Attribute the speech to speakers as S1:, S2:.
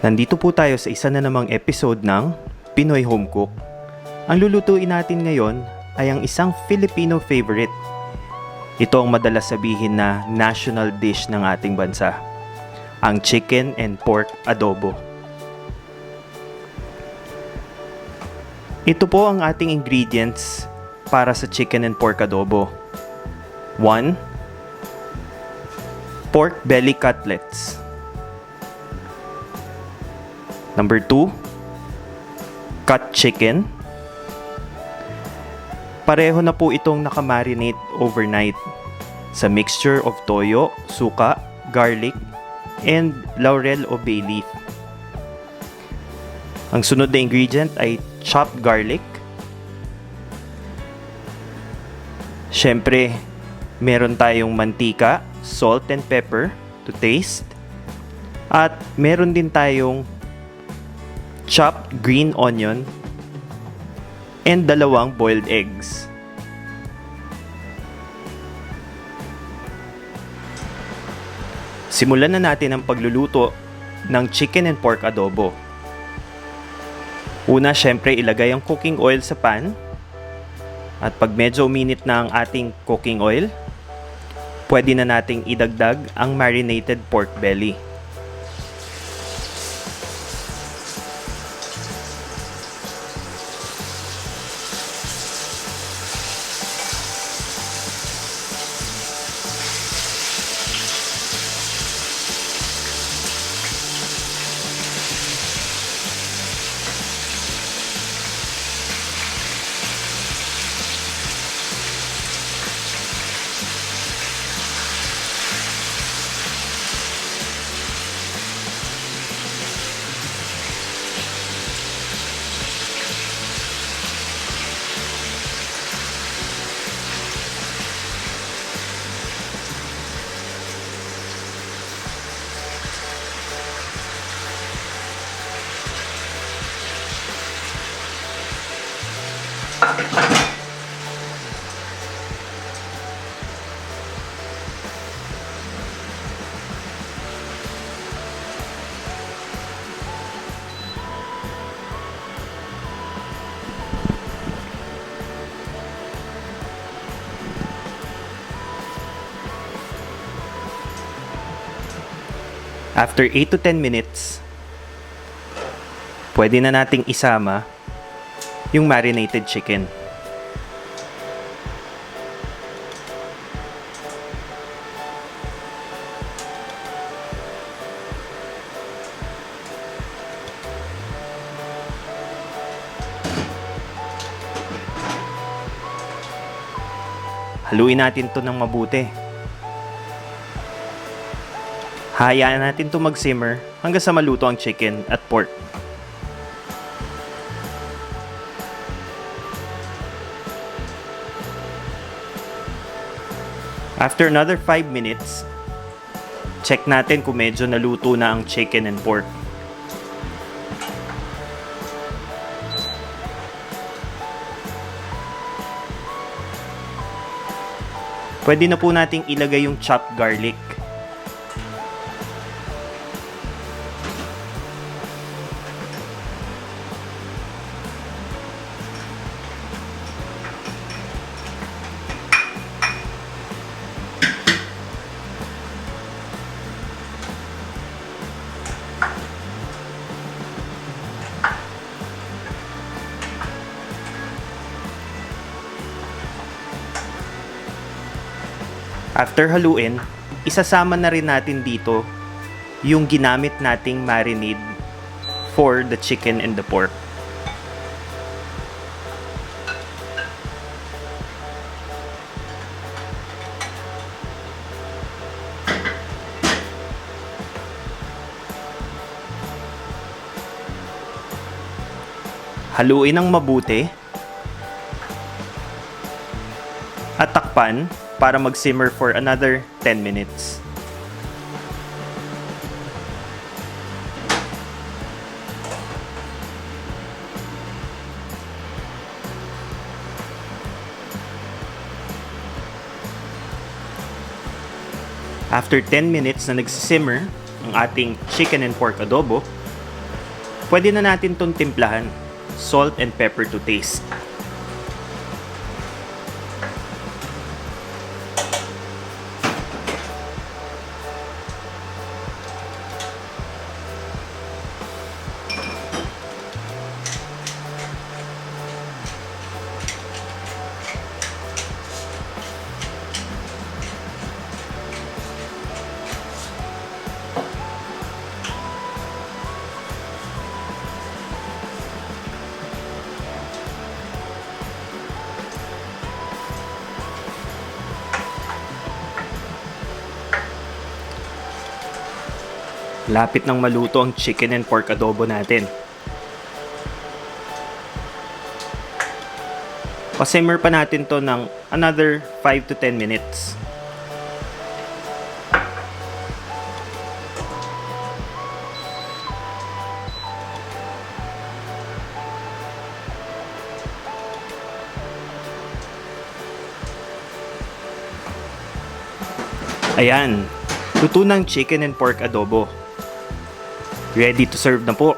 S1: Nandito po tayo sa isa na namang episode ng Pinoy Home Cook. Ang lulutuin natin ngayon ay ang isang Filipino favorite. Ito ang madalas sabihin na national dish ng ating bansa, ang Chicken and Pork Adobo. Ito po ang ating ingredients para sa Chicken and Pork Adobo. 1. Pork belly cutlets. Number 2, cut chicken. Pareho na po itong nakamarinate overnight sa mixture of toyo, suka, garlic, and laurel o bay leaf. Ang sunod na ingredient ay chopped garlic. Siyempre, meron tayong mantika, salt and pepper to taste. At meron din tayong chopped green onion and 2 boiled eggs. Simulan na natin ang pagluluto ng chicken and pork adobo. Una, syempre ilagay ang cooking oil sa pan. At pag medyo uminit na ang ating cooking oil, pwede na nating idagdag ang marinated pork belly. After 8 to 10 minutes, pwede na nating isama yung marinated chicken. Haluin natin to ng mabuti. Hayaan natin to mag-simmer hanggang sa maluto ang chicken at pork. After another 5 minutes, check natin kung medyo naluto na ang chicken and pork. Pwede na po nating ilagay yung chopped garlic. After haluin, isasama na rin natin dito yung ginamit nating marinade for the chicken and the pork. Haluin ng mabuti at takpan para mag-simmer for another 10 minutes. After 10 minutes na nagsisimmer ang ating chicken and pork adobo, Pwede na natin itong timplahan. Salt and pepper to taste. Lapit nang maluto ang chicken and pork adobo natin. Pa-simmer pa natin to ng another 5 to 10 minutes. Ayan, luto ng chicken and pork adobo. Ready to serve na po.